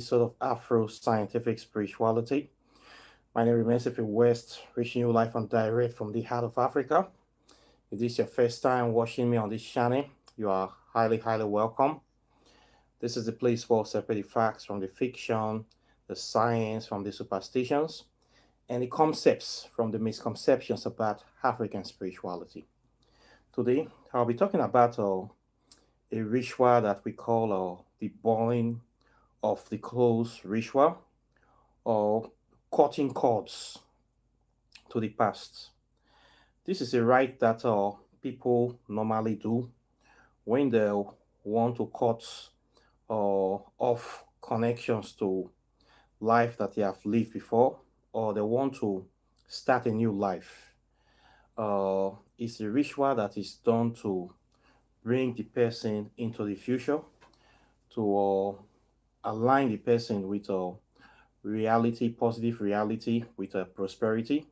Sort of Afro scientific spirituality. My name remains If West, reaching you live and direct from the heart of Africa. If this is your first time watching me on this channel, you are highly welcome. This is the place where we separate the facts from the fiction, the science from the superstitions, and the concepts from the misconceptions about African spirituality. Today, I'll be talking about a ritual that we call the boiling of the clothes ritual, or cutting cords to the past. This is a rite that people normally do when they want to cut off connections to life that they have lived before, or they want to start a new life. It's a ritual that is done to bring the person into the future, to align the person with reality, positive reality, with prosperity,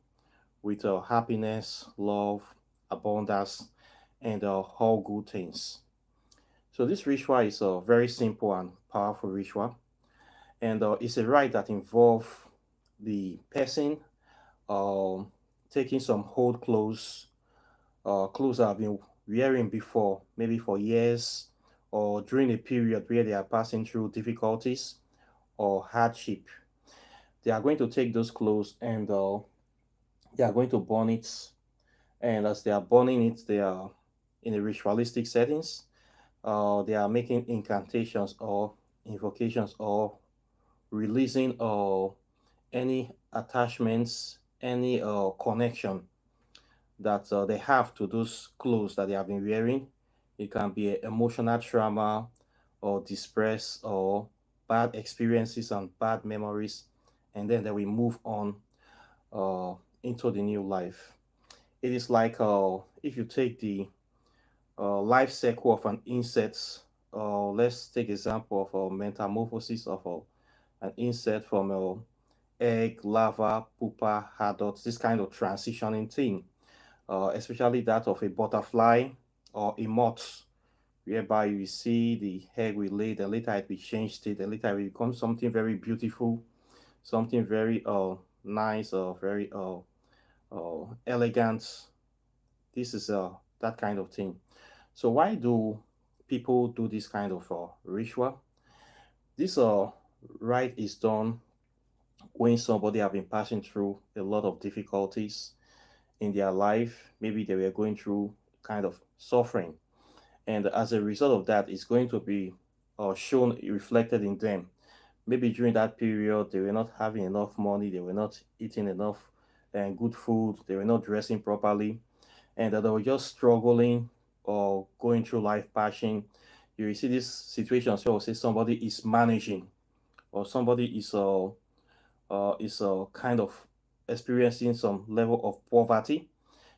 with happiness, love, abundance, and all good things. So this ritual is a very simple and powerful ritual, and it's a rite that involves the person um, taking some old clothes, clothes that have been wearing before, maybe for years, or during a period where they are passing through difficulties or hardship. They are going to take those clothes and they are going to burn it. And as they are burning it, they are in a ritualistic settings. They are making incantations or invocations or releasing any attachments, any connection that they have to those clothes that they have been wearing. It can be emotional trauma or distress or bad experiences and bad memories, and then they will move on uh, into the new life. It is like if you take the life cycle of an insect. Let's take example of a metamorphosis of an insect from egg, larva, pupa, adult. This kind of transitioning thing, especially that of a butterfly or a moth, whereby you see the egg will lay, then later it will change state, then later it will become something very beautiful, something very nice, or very elegant. This is that kind of thing. So why do people do this kind of ritual? This rite is done when somebody have been passing through a lot of difficulties in their life. Maybe they were going through kind of suffering, and as a result of that, it's going to be shown reflected in them. Maybe during that period, they were not having enough money, they were not eating enough and good food, they were not dressing properly, and that they were just struggling or going through life passion. You will see this situation. So say somebody is managing, or somebody is kind of experiencing some level of poverty.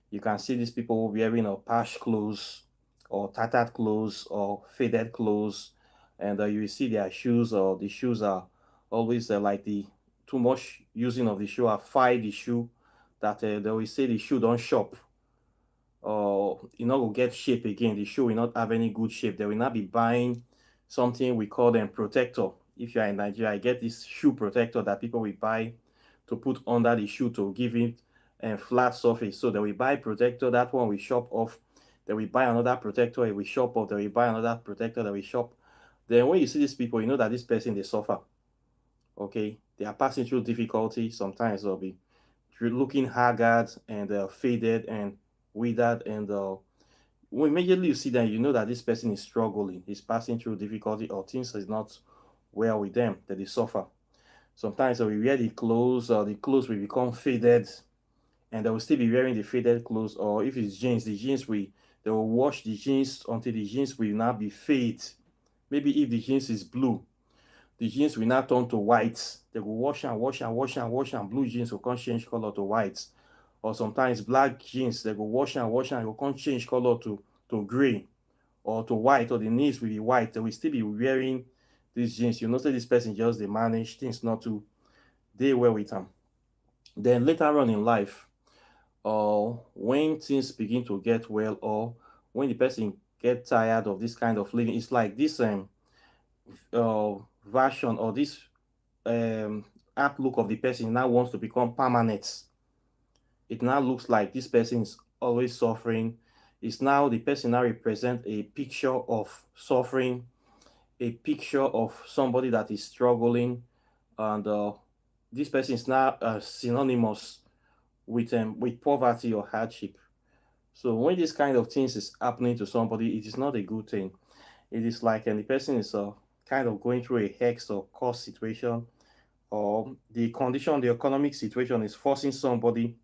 You can see these people wearing patch clothes or tattered clothes or faded clothes, and you will see their shoes, or the shoes are always like the too much using of the shoe, or fire the shoe, that they will say the shoe don't shop, or you know, will get shape again. The shoe will not have any good shape. They will not be buying something we call them protector. If you are in Nigeria, I get this shoe protector that people will buy to put under the shoe to give it a flat surface. So they will buy protector, that one will shop off. They will buy another protector, it will shop off. They will buy another protector, they will shop. Then when you see these people, you know that this person they suffer. Okay, they are passing through difficulty. Sometimes they'll be looking haggard and faded and withered, and when immediately you see that, you know that this person is struggling, is passing through difficulty, or things is not well with them, that they suffer. Sometimes we wear the clothes, or the clothes will become faded, and they will still be wearing the faded clothes. Or if it's jeans, the jeans will they will wash the jeans until the jeans will now be fade. Maybe if the jeans is blue, the jeans will now turn to white. They will wash and wash and wash and wash, and blue jeans will come change color to white. Or sometimes black jeans, they go wash and wash and it will come change color to gray or to white, or the knees will be white. They will still be wearing these jeans. You know, say this person just they manage things not to they well with them. Then later on in life, or when things begin to get well, or when the person get tired of this kind of living, it's like this uh, version, or this um, outlook of the person now wants to become permanent. It now looks like this person is always suffering. It's now the person now represent a picture of suffering, a picture of somebody that is struggling, and this person is now synonymous with poverty or hardship. So when this kind of things is happening to somebody, it is not a good thing. It is like, and the person is kind of going through a hex or cost situation, or the condition, the economic situation is forcing somebody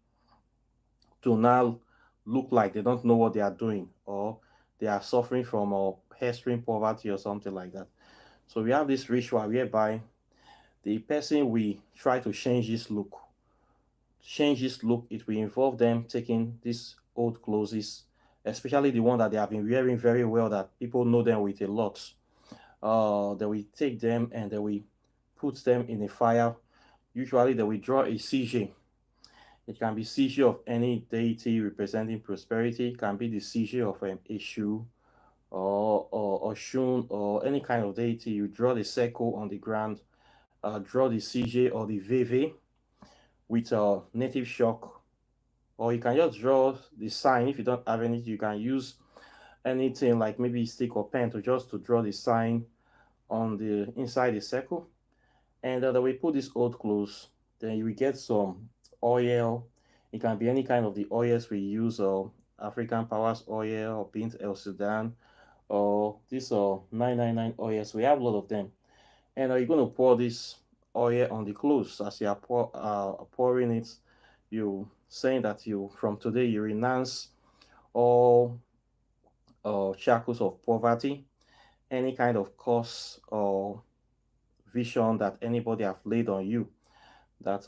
to now look like they don't know what they are doing, or they are suffering from extreme poverty or something like that. So we have this ritual whereby the person we try to change this look, it will involve them taking these old clothes, especially the one that they have been wearing very well, that people know them with a lot. They will take them and they will put them in a fire. Usually they will draw a sigil. It can be sigil of any deity representing prosperity. It can be the sigil of a shoe or Shun or any kind of deity. You draw the circle on the ground, draw the sigil or the veve with a native shock, or you can just draw the sign. If you don't have anything, you can use anything like maybe stick or pen to just to draw the sign on the inside the circle. And then we put this old clothes. Then you will get some oil. It can be any kind of the oils we use, or African Powers oil, or Bint El Sudan, or this 999 oils. We have a lot of them. And you're going to pour this oil on the clothes. As you are pouring it, you saying that you from today you renounce all shackles of poverty, any kind of curse or vision that anybody have laid on you, that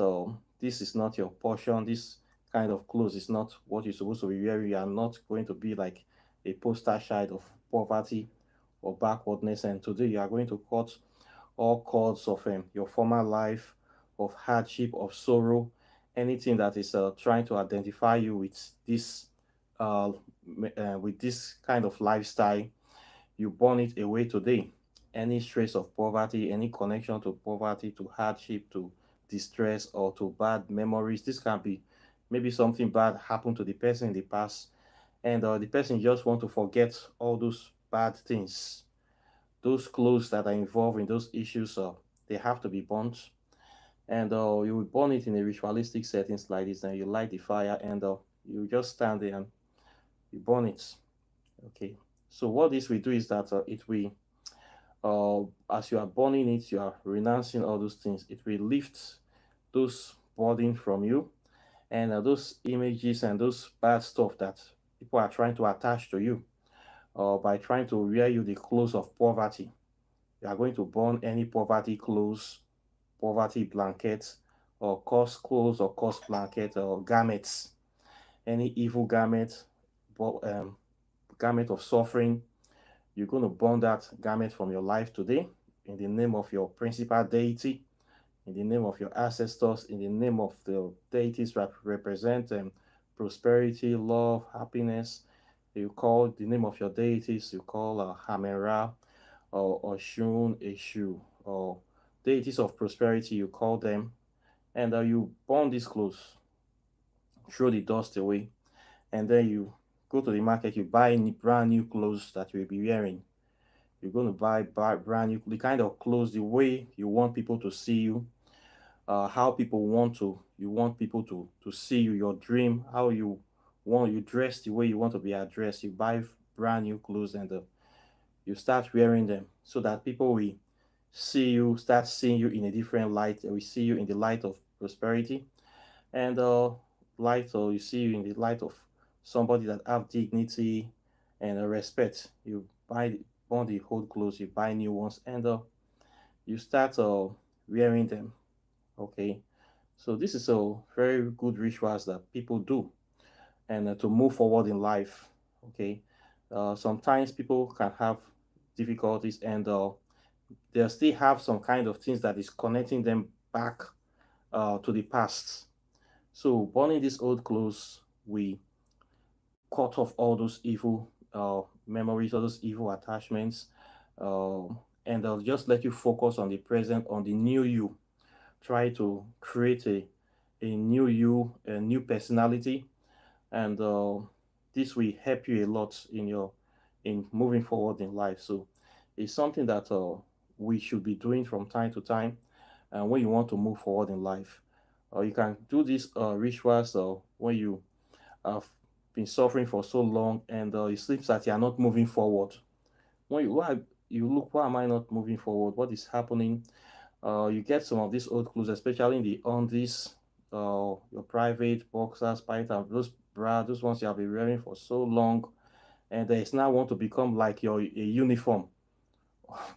this is not your portion, this kind of clothes is not what you're supposed to be wearing. You are not going to be like a poster child of poverty or backwardness, and today you are going to cut all cords of your former life, of hardship, of sorrow, anything that is trying to identify you uh, with this kind of lifestyle. You burn it away today. Any trace of poverty, any connection to poverty, to hardship, to distress, or to bad memories. This can be maybe something bad happened to the person in the past, and the person just want to forget all those bad things. Those clothes that are involved in those issues, they have to be burnt. And you will burn it in a ritualistic settings like this. And you light the fire, and you just stand there and you burn it. Okay. So what this will do is that it will as you are burning it, you are renouncing all those things. It will lift those burden from you, and those images and those bad stuff that people are trying to attach to you, by trying to wear you the clothes of poverty. You are going to burn any poverty clothes, poverty blankets, or coarse clothes or coarse blanket or garments, any evil garment, garment of suffering. You're going to burn that garment from your life today in the name of your principal deity, in the name of your ancestors, in the name of the deities that represent prosperity, love, happiness. You call the name of your deities, you call Hamera or Shun, Eshu, or deities of prosperity, you call them, and you burn these clothes, throw the dust away, and then you go to the market, you buy brand new clothes that you'll be wearing. You're going to buy brand new, the kind of clothes, the way you want people to see you, how people want to, you want people to see you, your dream, how you dress the way you want to be addressed. You buy brand new clothes, and you start wearing them so that people will see you, start seeing you in a different light. We see you in the light of prosperity, and light, or you see you in the light of somebody that have dignity and respect. You buy the old clothes, you buy new ones, and you start wearing them. Okay, so this is a very good rituals that people do, and to move forward in life. Okay, sometimes people can have difficulties, and they'll still have some kind of things that is connecting them back to the past. So burning these old clothes, we cut off all those evil memories, all those evil attachments, uh, and they'll just let you focus on the present, on the new you. try to create a new you, a new personality, and this will help you a lot in moving forward in life. So it's something that we should be doing from time to time, and when you want to move forward in life, you can do these rituals when you have been suffering for so long, and it seems that you are not moving forward. When you why you look, why am I not moving forward? What is happening? You get some of these old clothes, especially in the undies, your private boxers, pant, and those bra, those ones you have been wearing for so long, and it's now want to become like your a uniform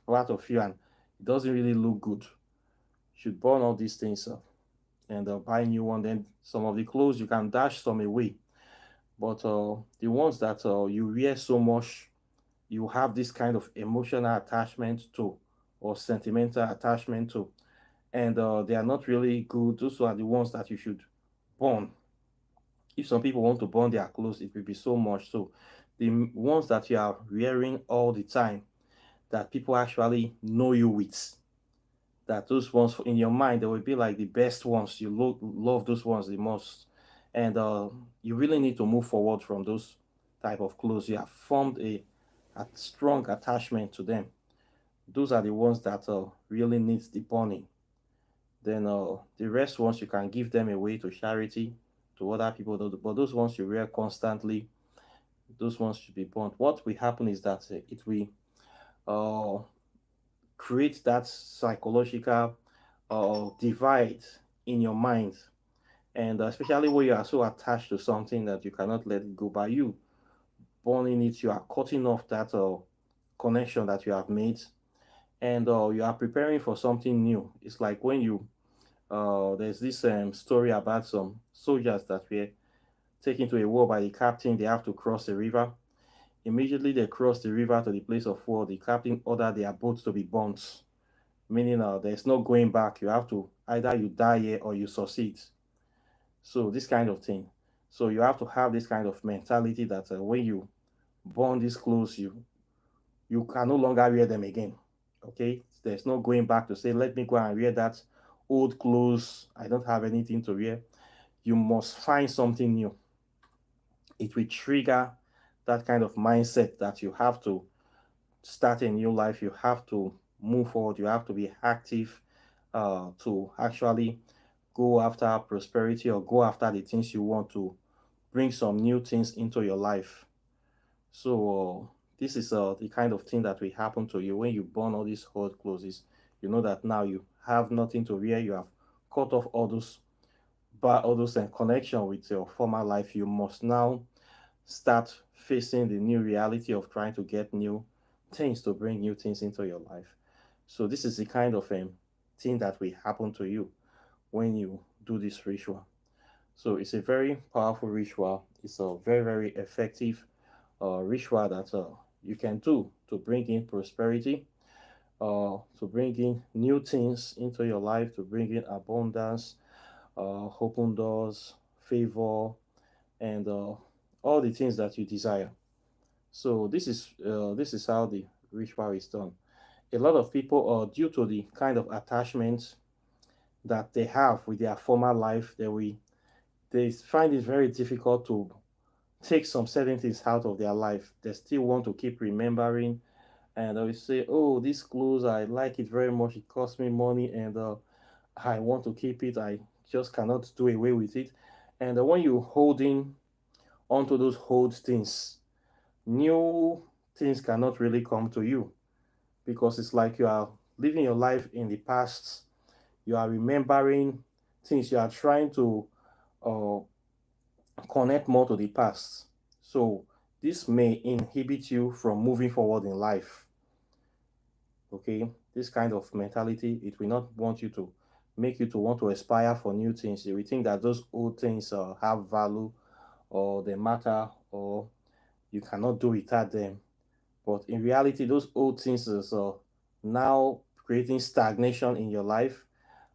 part of you, and it doesn't really look good. You should burn all these things and buy new one. Then some of the clothes you can dash some away, but the ones that you wear so much, you have this kind of emotional attachment to, or sentimental attachment to, and they are not really good. Those are the ones that you should burn. If some people want to burn their clothes, it will be so much. So the ones that you are wearing all the time, that people actually know you with, that those ones in your mind, they will be like the best ones. You love those ones the most, and you really need to move forward from those type of clothes. You have formed a strong attachment to them. Those are the ones that really needs the burning. Then the rest ones you can give them away to charity, to other people. But those ones you wear constantly, those ones should be burnt. What will happen is that it will uh, create that psychological divide in your mind, and especially when you are so attached to something that you cannot let it go. By you burning it, you are cutting off that connection that you have made, and you are preparing for something new. It's like when you there's this story about some soldiers that were taken to a war by the captain. They have to cross the river. Immediately they cross the river to the place of war, the captain ordered their boats to be burnt, meaning there's no going back. You have to either you die here or you succeed. So this kind of thing. So you have to have this kind of mentality that when you burn these clothes, you can no longer wear them again. Okay, there's no going back to say, let me go and wear that old clothes. I don't have anything to wear. You must find something new. It will trigger that kind of mindset that you have to start a new life. You have to move forward. You have to be active to actually go after prosperity or go after the things you want to bring some new things into your life. So this is the kind of thing that will happen to you when you burn all these old clothes. You know that now you have nothing to wear. You have cut off all those all those connection with your former life. You must now start facing the new reality of trying to get new things to bring new things into your life. So this is the kind of thing that will happen to you when you do this ritual. So it's a very powerful ritual. It's a very, very effective ritual that you can do to bring in prosperity, to bring in new things into your life, to bring in abundance, open doors, favor, and all the things that you desire. So this is how the ritual is done. A lot of people, due to the kind of attachment that they have with their former life, they find it very difficult to take some certain things out of their life. They still want to keep remembering, and they will say, "Oh, this clothes, I like it very much. It cost me money, and I want to keep it. I just cannot do away with it." And when you holding onto those old things, new things cannot really come to you, because it's like you are living your life in the past. You are remembering things. You are trying to uh, connect more to the past. So this may inhibit you from moving forward in life. Okay, this kind of mentality, it will not want you to make you to want to aspire for new things. You will think that those old things have value, or they matter, or you cannot do without them. But in reality, those old things is now creating stagnation in your life.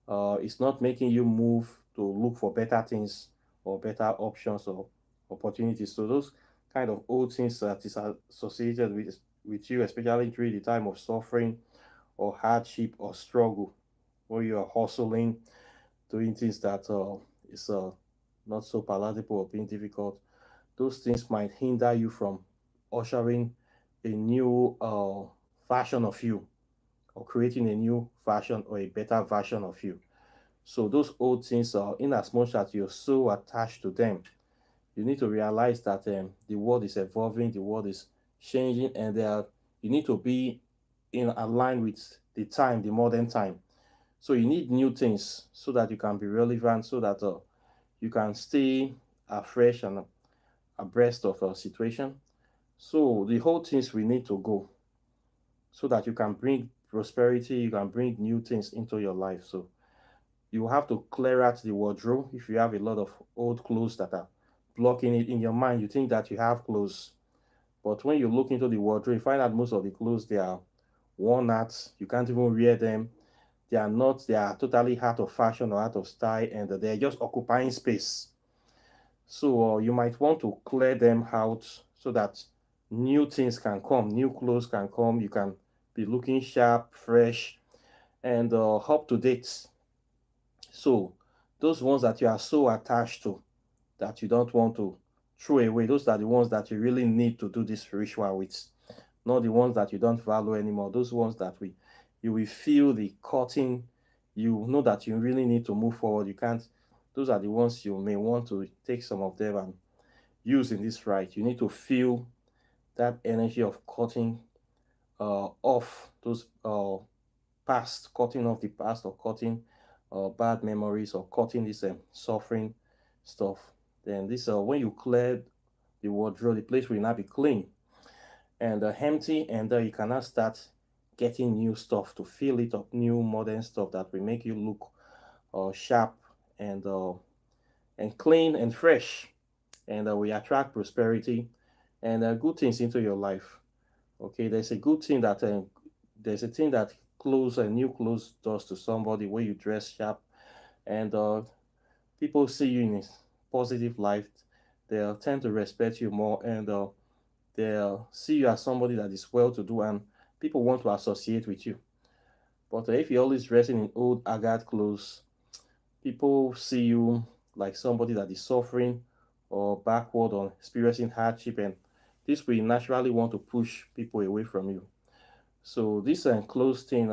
It's not making you move to look for better things or better options or opportunities. So those kind of old things that is associated with you, especially during the time of suffering or hardship or struggle. when you are hustling, doing things that is not so palatable or being difficult, those things might hinder you from ushering a new version of you, or creating a new version or a better version of you. So those old things are, in as much as you're so attached to them, you need to realize that the world is evolving, the world is changing, and you need to be in align with the time, the modern time. So you need new things so that you can be relevant, so that you can stay afresh and abreast of a situation. So the whole things we need to go so that you can bring prosperity, you can bring new things into your life. So you have to clear out the wardrobe. If you have a lot of old clothes that are blocking it in your mind, you think that you have clothes. But when you look into the wardrobe, you find that most of the clothes they are worn out. You can't even wear them. They are not, they are totally out of fashion or out of style, and they're just occupying space. So you might want to clear them out so that new things can come, new clothes can come. You can be looking sharp, fresh, and up to date. So those ones that you are so attached to that you don't want to throw away, those are the ones that you really need to do this ritual with, not the ones that you don't value anymore. Those ones that you will feel the cutting, you know that you really need to move forward. You can't. Those are the ones you may want to take some of them and use in this right. You need to feel that energy of cutting off those past, cutting off the past, or cutting bad memories, or cutting this suffering stuff. Then this when you clear the wardrobe, the place will not be clean and empty, and you cannot start getting new stuff to fill it up, new modern stuff that will make you look sharp and uh, and clean and fresh, and we attract prosperity and good things into your life. Okay, there's a good thing that there's a thing that clothes and new clothes does to somebody where you dress sharp, and people see you in a positive light. They'll tend to respect you more, and they'll see you as somebody that is well to do, and people want to associate with you. But if you're always dressing in old haggard clothes, people see you like somebody that is suffering or backward or experiencing hardship, and this will naturally want to push people away from you. So this clothes thing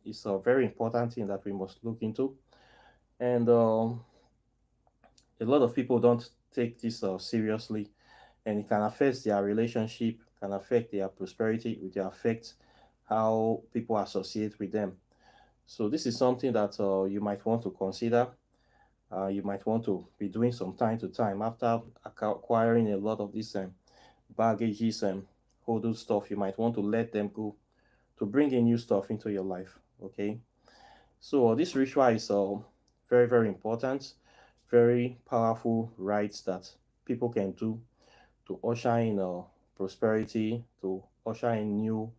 is a very important thing that we must look into, and a lot of people don't take this seriously, and it can affect their relationship, can affect their prosperity, it can affect how people associate with them. So this is something that you might want to consider. You might want to be doing some time to time after acquiring a lot of these baggages and all those stuff. You might want to let them go to bring in new stuff into your life. Okay, so this ritual is very very important, very powerful rites that people can do to usher in prosperity, to usher in new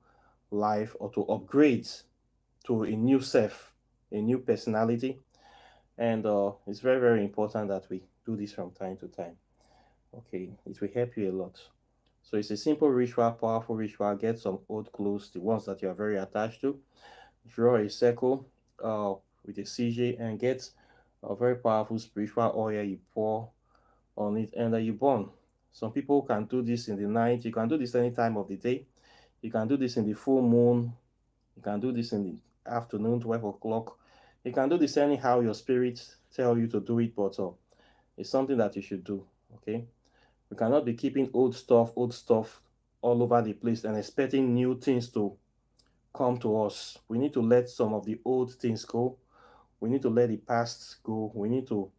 life, or to upgrade to a new self, a new personality. And it's very, very important that we do this from time to time. Okay, it will help you a lot. So it's a simple ritual, powerful ritual. Get some old clothes, the ones that you are very attached to. Draw a circle with a CJ and get a very powerful spiritual oil you pour on it, and you burn. Some people can do this in the night. You can do this any time of the day. You can do this in the full moon. You can do this in the afternoon, 12 o'clock. You can do this anyhow your spirit tell you to do it, but it's something that you should do. Okay? We cannot be keeping old stuff all over the place and expecting new things to come to us. We need to let some of the old things go. We need to let the past go. We need to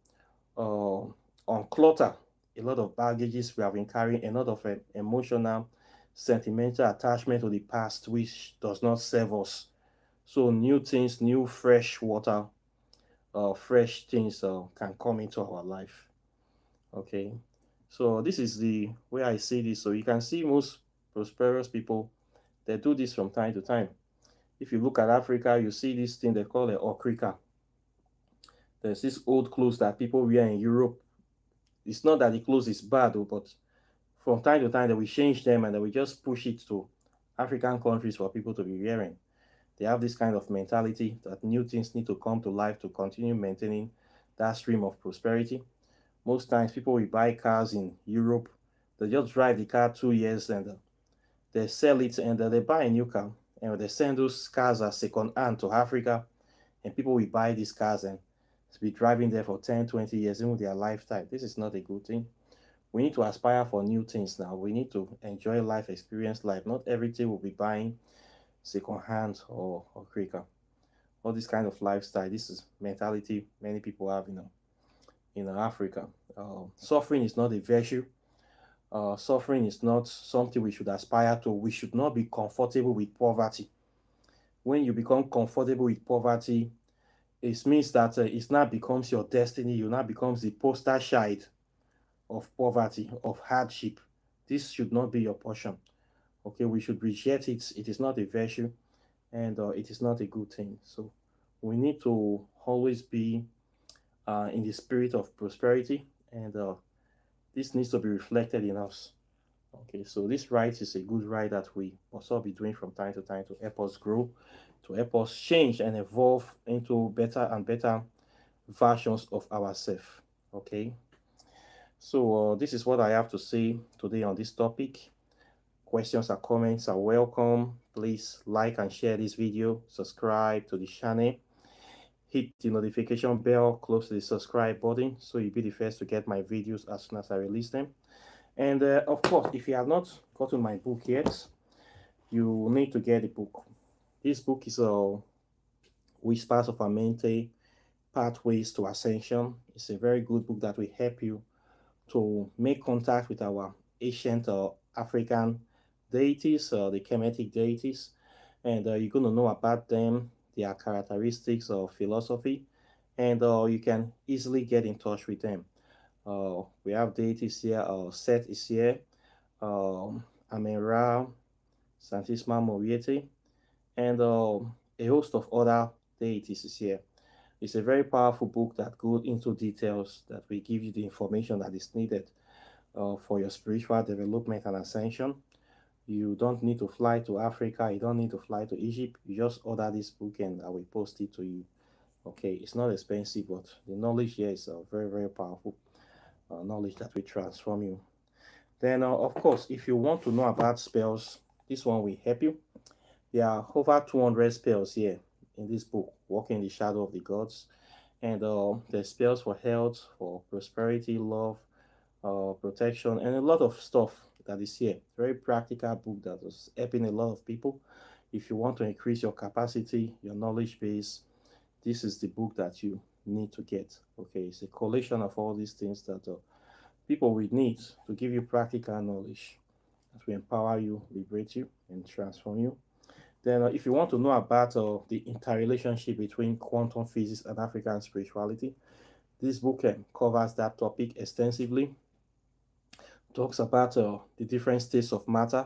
uh, unclutter a lot of baggages we have been carrying, a lot of emotional, sentimental attachment to the past, which does not serve us. So new things, new fresh water, fresh things can come into our life. Okay, so this is the way I see this. So you can see most prosperous people, they do this from time to time. If you look at Africa, you see this thing they call a okrika. There's this old clothes that people wear in Europe. It's not that the clothes is bad, but from time to time they will change them and they will just push it to African countries for people to be wearing. They have this kind of mentality that new things need to come to life to continue maintaining that stream of prosperity. Most times, people will buy cars in Europe, they just drive the car 2 years and they sell it and they buy a new car. And they send those cars as second hand to Africa, and people will buy these cars and be driving there for 10, 20 years, even their lifetime. This is not a good thing. We need to aspire for new things now. We need to enjoy life, experience life. Not everything will be buying second hand or quicker. All this kind of lifestyle, this is mentality many people have in Africa. Suffering is not a virtue. Suffering is not something we should aspire to. We should not be comfortable with poverty. When you become comfortable with poverty, it means that it now becomes your destiny. You now becomes the poster child of poverty, of hardship. This should not be your portion. Okay, we should reject it. It is not a virtue, and it is not a good thing. So we need to always be in the spirit of prosperity, and this needs to be reflected in us. Okay, so this right is a good right that we also be doing from time to time to help us grow, to help us change and evolve into better and better versions of ourselves. Okay, so this is what I have to say today on this topic. Questions or comments are welcome. Please like and share this video, subscribe to the channel, hit the notification bell close to the subscribe button so you'll be the first to get my videos as soon as I release them. And of course, if you have not gotten my book yet, you need to get the book. This book is Whispers of Amente, Pathways to Ascension. It's a very good book that will help you to make contact with our ancient African deities, the Kemetic deities, and you're going to know about them, their characteristics or philosophy, and you can easily get in touch with them. We have deities here, Set is here, Amen-Ra, Santisma Moriete, and a host of other deities is here. It's a very powerful book that goes into details that will give you the information that is needed for your spiritual development and ascension. You don't need to fly to Africa. You don't need to fly to Egypt. You just order this book and I will post it to you. Okay, it's not expensive, but the knowledge here is very, very powerful knowledge that will transform you. Then, of course, if you want to know about spells, this one will help you. There are over 200 spells here in this book, Walking in the Shadow of the Gods. And there's spells for health, for prosperity, love, protection, and a lot of stuff that is here. Very practical book that is helping a lot of people. If you want to increase your capacity, your knowledge base, this is the book that you need to get. Okay, it's a collection of all these things that people will need to give you practical knowledge that will empower you, liberate you, and transform you. Then, if you want to know about the interrelationship between quantum physics and African spirituality, this book covers that topic extensively. Talks about the different states of matter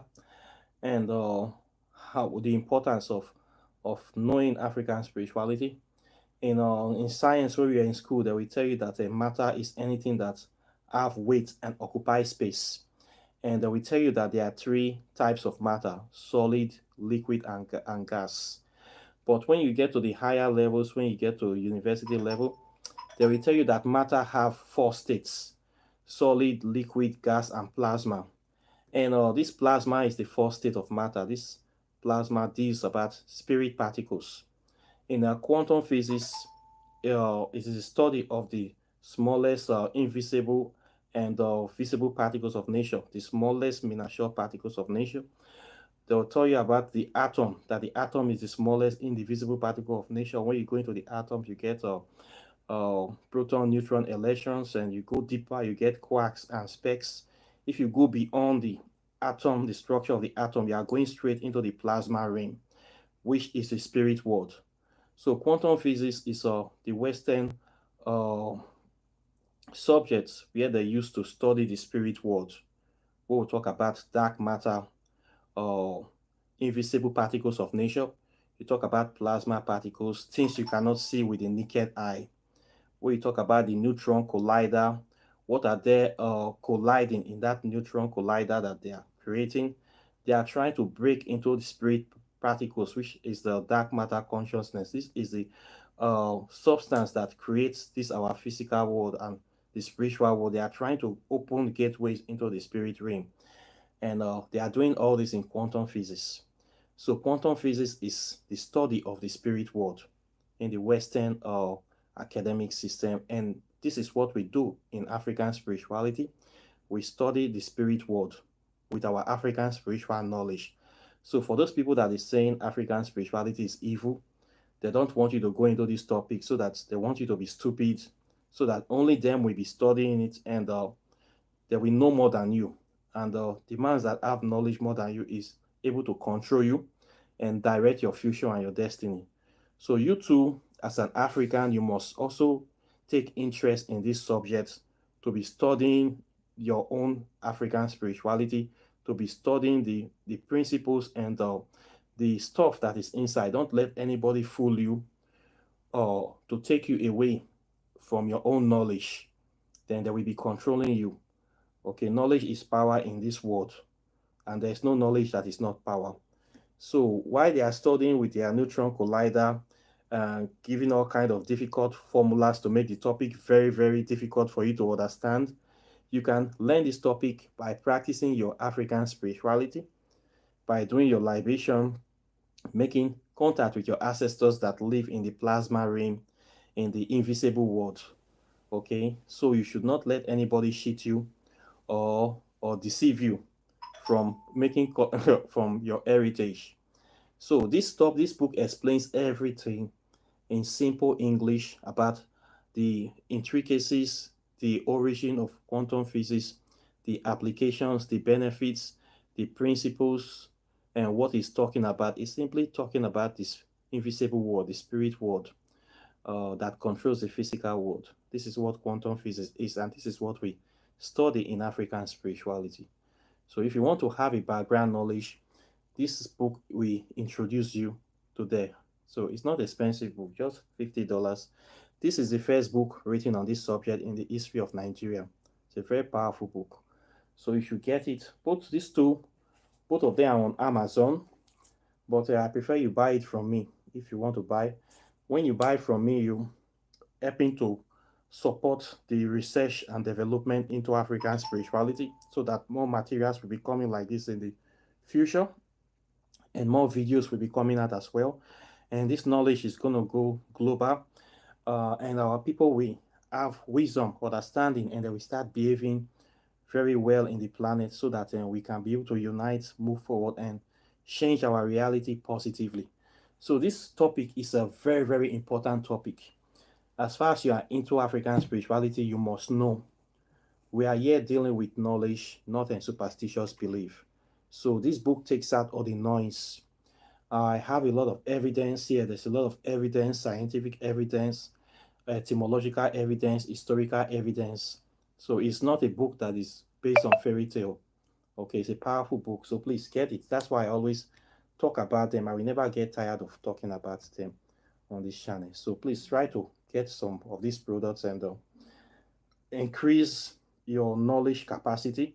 and how the importance of knowing African spirituality. In science, where we are in school, they will tell you that matter is anything that have weight and occupy space. And they will tell you that there are three types of matter: solid, liquid, and gas. But when you get to the higher levels, when you get to university level, they will tell you that matter have four states: solid, liquid, gas, and plasma. And this plasma is the first state of matter. This plasma deals about spirit particles. In quantum physics, it is a study of the smallest invisible and visible particles of nature, the smallest miniature particles of nature. They'll tell you about the atom, that the atom is the smallest indivisible particle of nature. When you go into the atom, you get proton, neutron, electrons, and you go deeper, you get quarks and specks. If you go beyond the atom, the structure of the atom, you are going straight into the plasma realm, which is the spirit world. So quantum physics is the Western subjects where they used to study the spirit world. We'll talk about dark matter, invisible particles of nature. You talk about plasma particles, things you cannot see with the naked eye. Where you talk about the neutron collider, what are they colliding in that neutron collider that they are creating? They are trying to break into the spirit particles, which is the dark matter consciousness. This is the substance that creates this our physical world and the spiritual world. They are trying to open gateways into the spirit realm, and they are doing all this in quantum physics. So quantum physics is the study of the spirit world in the Western academic system, and this is what we do in African spirituality. We study the spirit world with our African spiritual knowledge. So for those people that is saying African spirituality is evil, they don't want you to go into this topic, so that they want you to be stupid, so that only them will be studying it, and they will know more than you. And the ones that have knowledge more than you is able to control you and direct your future and your destiny. So you too, as an African, you must also take interest in this subject, to be studying your own African spirituality, to be studying the principles and the stuff that is inside. Don't let anybody fool you or to take you away from your own knowledge. Then they will be controlling you. Okay, knowledge is power in this world, and there's no knowledge that is not power. So while they are studying with their neutron collider, giving all kind of difficult formulas to make the topic very, very difficult for you to understand, you can learn this topic by practicing your African spirituality, by doing your libation, making contact with your ancestors that live in the plasma realm, in the invisible world. Okay, so you should not let anybody cheat you or deceive you from making from your heritage. So this book explains everything in simple English about the intricacies, the origin of quantum physics, the applications, the benefits, the principles, and what he's talking about is simply talking about this invisible world, the spirit world, that controls the physical world. This is what quantum physics is, and this is what we study in African spirituality. So if you want to have a background knowledge, this book we introduce you to there. So it's not expensive book, just $50. This is the first book written on this subject in the history of Nigeria. It's a very powerful book. So if you get it, both of them are on Amazon, but I prefer you buy it from me if you want to buy. When you buy from me, you helping to support the research and development into African spirituality, so that more materials will be coming like this in the future, and more videos will be coming out as well. And this knowledge is going to go global, and our people will have wisdom, understanding, and they will start behaving very well in the planet, so that we can be able to unite, move forward, and change our reality positively. So this topic is a very, very important topic. As far as you are into African spirituality, you must know we are here dealing with knowledge, not a superstitious belief. So this book takes out all the noise. I have a lot of evidence here. There's a lot of evidence, scientific evidence, etymological evidence, historical evidence. So it's not a book that is based on fairy tale. Okay, it's a powerful book. So please get it. That's why I always talk about them. I will never get tired of talking about them on this channel. So please try to get some of these products and increase your knowledge capacity,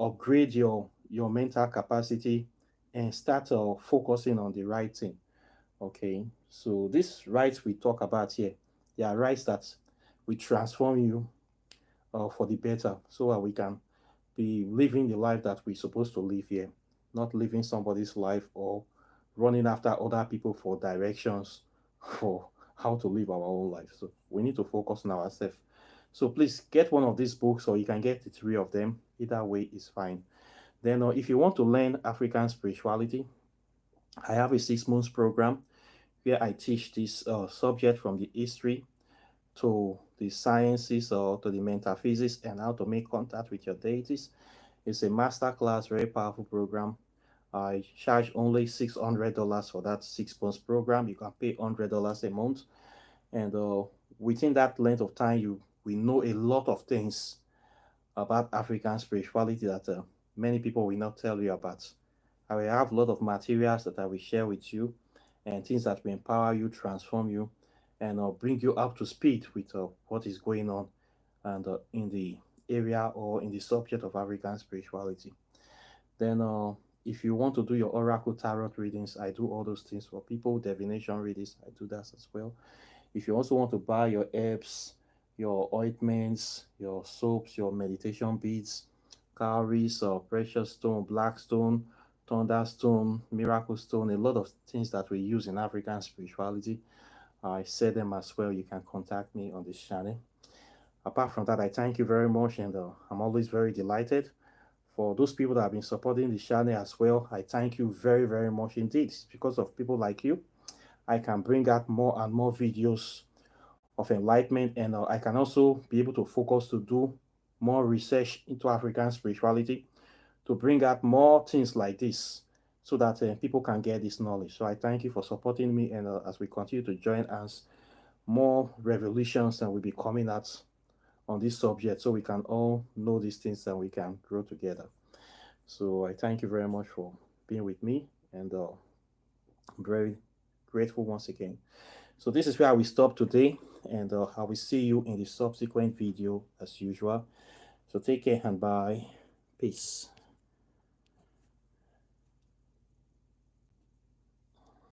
upgrade your mental capacity, and start focusing on the right thing. Okay, so these rights we talk about here, they are rights that will transform you for the better, so that we can be living the life that we're supposed to live here, not living somebody's life or running after other people for directions for how to live our own life. So we need to focus on ourselves. So please get one of these books, or you can get the three of them. Either way is fine. Then if you want to learn African spirituality, I have a 6 months program where I teach this subject from the history to the sciences or to the metaphysics, and how to make contact with your deities. It's a master class, very powerful program. I charge only $600 for that 6 months program. You can pay $100 a month, and within that length of time, you we know a lot of things about African spirituality that many people will not tell you about. I will have a lot of materials that I will share with you, and things that will empower you, transform you, and bring you up to speed with what is going on and in the area or in the subject of African spirituality. Then If you want to do your oracle tarot readings, I do all those things for people. Divination readings, I do that as well. If you also want to buy your herbs, your ointments, your soaps, your meditation beads, cowries, or precious stone, black stone, thunderstone, miracle stone, a lot of things that we use in African spirituality, I say them as well. You can contact me on this channel. Apart from that, I thank you very much, and I'm always very delighted. For those people that have been supporting the channel as well, I thank you very, very much indeed. It's because of people like you, I can bring out more and more videos of enlightenment, and I can also be able to focus to do more research into African spirituality to bring out more things like this so that people can get this knowledge. So I thank you for supporting me, and as we continue to join us, more revolutions and will be coming out on this subject so we can all know these things and we can grow together. So I thank you very much for being with me, and I'm very grateful once again. So this is where we stop today, and I will see you in the subsequent video as usual. So take care and bye. Peace.